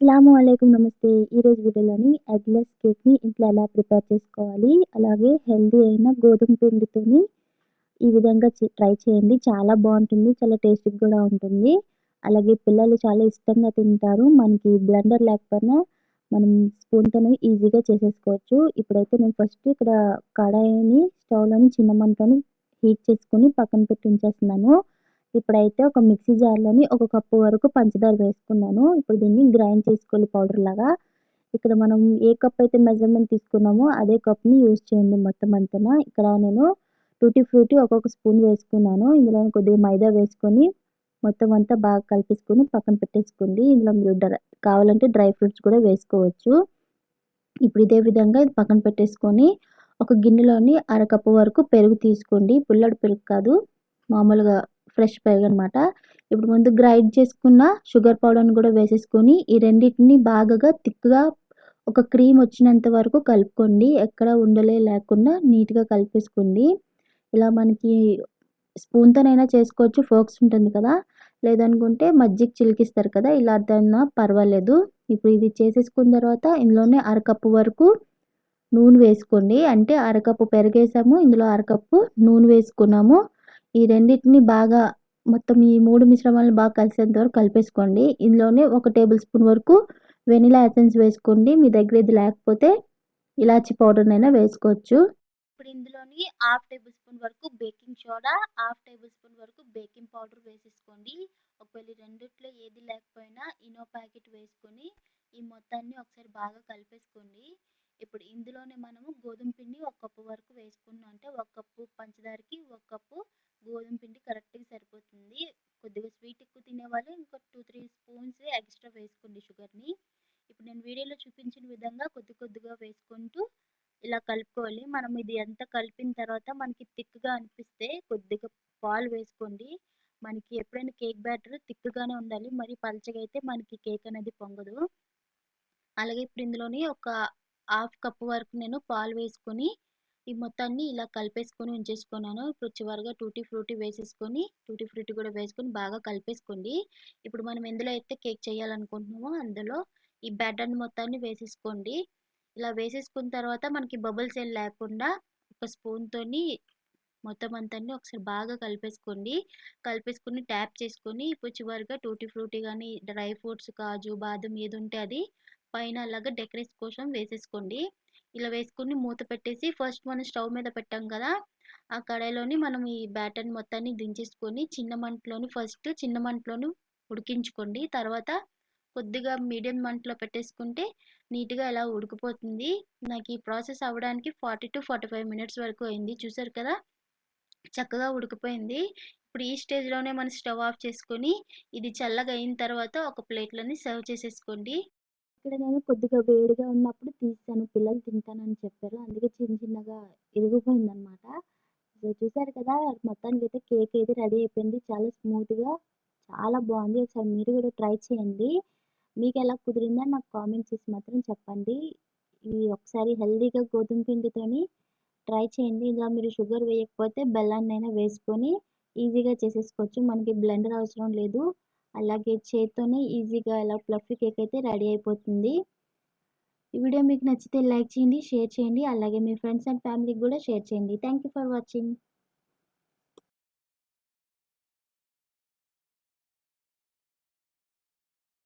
అస్సలాముఅలైకుం నమస్తే. ఈరోజు వీడియోలోని ఎగ్‌లెస్ కేక్‌ని ఇంట్లో ఎలా ప్రిపేర్ చేసుకోవాలి, అలాగే హెల్తీ అయిన గోధుమ పిండితోని ఈ విధంగా ట్రై చేయండి. చాలా బావుంటుంది. చాలా టేస్టీగా కూడా ఉంటుంది. అలాగే పిల్లలు చాలా ఇష్టంగా తింటారు. మనకి బ్లెండర్ లేకపోయినా మనం స్పూన్‌తోనే ఈజీగా చేసేసుకోవచ్చు. ఇప్పుడైతే నేను ఫస్ట్ ఇక్కడ కడాయిని స్టవ్‌లోని చిన్న మంటని హీట్ చేసుకొని పక్కన పెట్టి ఉంచేస్తున్నాను. ఇప్పుడైతే ఒక మిక్సీ జార్‌లోని ఒక కప్పు వరకు పంచదార వేసుకున్నాను. ఇప్పుడు దీన్ని గ్రైండ్ చేసుకోవాలి పౌడర్‌లాగా. ఇక్కడ మనం ఏ కప్ అయితే మెజర్‌మెంట్ తీసుకున్నామో అదే కప్‌ని యూజ్ చేయండి మొత్తం అంతనా. ఇక్కడ నేను టూటీ ఫ్రూటీ ఒక్కొక్క స్పూన్ వేసుకున్నాను. ఇందులో కొద్దిగా మైదా వేసుకొని మొత్తం అంతా బాగా కలిపేసుకొని పక్కన పెట్టేసుకోండి. ఇందులో మీరు కావాలంటే డ్రై ఫ్రూట్స్ కూడా వేసుకోవచ్చు. ఇప్పుడు ఇదే విధంగా ఇది పక్కన పెట్టేసుకొని ఒక గిన్నెలోని అరకప్పు వరకు పెరుగు తీసుకోండి. పుల్లటి పెరుగు కాదు, మామూలుగా ఫ్రెష్ పెరుగనమాట. ఇప్పుడు ముందు గ్రైండ్ చేసుకున్న షుగర్ పౌడర్‌ని కూడా వేసేసుకొని ఈ రెండిటిని బాగా థిక్‌గా ఒక క్రీమ్ వచ్చినంత వరకు కలుపుకోండి. ఎక్కడ ఉండలే లేకుండా నీట్‌గా కలిపేసుకోండి. ఇలా మనకి స్పూన్‌తోనైనా చేసుకోవచ్చు. ఫోర్క్స్ ఉంటుంది కదా! లేదనుకుంటే మజ్జిగ చిలికిస్తారు కదా! ఇలాంటిదైనా పర్వాలేదు. ఇప్పుడు ఇది చేసేసుకున్న తర్వాత ఇందులోనే అరకప్పు వరకు నూనె వేసుకోండి. అంటే అరకప్పు పెరుగేసాము. ఇందులో అరకప్పు నూనె వేసుకున్నాము. ఈ రెండిటిని బాగా మొత్తం ఈ 3 మిశ్రమాలను బాగా కలిసేంత వరకు కలిపేసుకోండి. ఇందులోనే ఒక టేబుల్ స్పూన్ వరకు వెనిలా ఎసెన్స్ వేసుకోండి. మీ దగ్గర ఇది లేకపోతే ఇలాచీ పౌడర్‌నైనా వేసుకోవచ్చు. ఇప్పుడు ఇందులోని హాఫ్ టేబుల్ స్పూన్ వరకు baking soda, half table spoon వరకు బేకింగ్ పౌడర్ వేసేసుకోండి. ఒకవేళ ఈ రెండిట్లో ఏది లేకపోయినా ఇనో ప్యాకెట్ వేసుకొని ఈ మొత్తాన్ని ఒకసారి బాగా కలిపేసుకోండి. ఇప్పుడు ఇందులోనే మనము గోధుమ పిండి ఒక కప్పు వరకు వేసుకున్నాం అంటే ఒక కప్పు పంచదారకి ఒక కప్పు గోధుమ పిండి కరెక్ట్‌గా సరిపోతుంది. కొద్దిగా స్వీట్ ఎక్కువ తినేవాళ్ళు ఇంకో 2, 3 స్పూన్స్ ఎక్స్‌ట్రా వేసుకోండి షుగర్‌ని. ఇప్పుడు నేను వీడియోలో చూపించిన విధంగా కొద్ది కొద్దిగా వేసుకుంటూ ఇలా కలుపుకోవాలి. మనం ఇది అంతా కలిపిన తర్వాత మనకి థిక్‌గా అనిపిస్తే కొద్దిగా పాలు వేసుకోండి. మనకి ఎప్పుడైనా కేక్ బ్యాటర్ థిక్‌గానే ఉండాలి. మరి పలచగా అయితే మనకి కేక్ అనేది పొంగదు. అలాగే ఇప్పుడు ఇందులోని ఒక హాఫ్ కప్ వరకు నేను పాలు వేసుకొని ఈ మొత్తాన్ని ఇలా కలిపేసుకొని ఉంచేసుకున్నాను. ఇప్పుడు చివరగా టూటీ ఫ్రూటీ వేసేసుకొని టూటీ ఫ్రూటీ కూడా వేసుకొని బాగా కలిపేసుకోండి. ఇప్పుడు మనం ఎందులో అయితే కేక్ చేయాలనుకుంటున్నామో అందులో ఈ బ్యాటర్‌ని మొత్తాన్ని వేసేసుకోండి. ఇలా వేసేసుకున్న తర్వాత మనకి బబుల్స్ ఏం లేకుండా ఒక స్పూన్‌తోని మొత్తం అంతాన్ని ఒకసారి బాగా కలిపేసుకోండి. కలిపేసుకొని ట్యాప్ చేసుకొని ఇప్పుడు చివరిగా టూటీ ఫ్రూటీ గానీ, డ్రై ఫ్రూట్స్ కాజు, బాదం ఏదుంటే అది పైన అలాగా డెకరేషన్ కోసం వేసేసుకోండి. ఇలా వేసుకొని మూత పెట్టేసి ఫస్ట్ మనం స్టవ్ మీద పెట్టాం కదా! ఆ కడాయిలోని మనం ఈ బ్యాటర్‌ని మొత్తాన్ని దించేసుకొని చిన్న మంటలోని ఉడికించుకోండి. తర్వాత కొద్దిగా మీడియం మంటలో పెట్టేసుకుంటే నీట్‌గా ఇలా ఉడికిపోతుంది. నాకు ఈ ప్రాసెస్ అవ్వడానికి 40-45 మినిట్స్ వరకు అయింది. చూసారు కదా! చక్కగా ఉడికిపోయింది. ఇప్పుడు ఈ స్టేజ్‌లోనే మనం స్టవ్ ఆఫ్ చేసుకొని, ఇది చల్లగా అయిన తర్వాత ఒక ప్లేట్‌లోని సర్వ్ చేసేసుకోండి. ఇక్కడ నేను కొద్దిగా వేడిగా ఉన్నప్పుడు తీసాను. పిల్లలు తింటానని చెప్పారు. అందుకే చిన్న చిన్నగా ఇరిగిపోయిందనమాట. సో, చూసారు కదా! మొత్తానికైతే కేక్ అయితే రెడీ అయిపోయింది. చాలా స్మూత్‌గా చాలా బావుంది. ఒకసారి మీరు కూడా ట్రై చేయండి. మీకెలా కుదిరిందని నాకు కామెంట్ చేసి మాత్రం చెప్పండి. ఈ ఒకసారి హెల్తీగా గోధుమ పిండితోని ట్రై చేయండి. ఇలా మీరు షుగర్ వేయకపోతే బెల్లాన్నైనా వేసుకొని ఈజీగా చేసేసుకోవచ్చు. మనకి బ్లెండర్ అవసరం లేదు. అలాగే చేత్తోనే ఈజీగా ఇలా ఫ్లఫీ కేక్ అయితే రెడీ అయిపోతుంది. ఈ వీడియో మీకు నచ్చితే లైక్ చేయండి, షేర్ చేయండి. అలాగే మీ ఫ్రెండ్స్ అండ్ ఫ్యామిలీకి కూడా షేర్ చేయండి. Thank you for watching.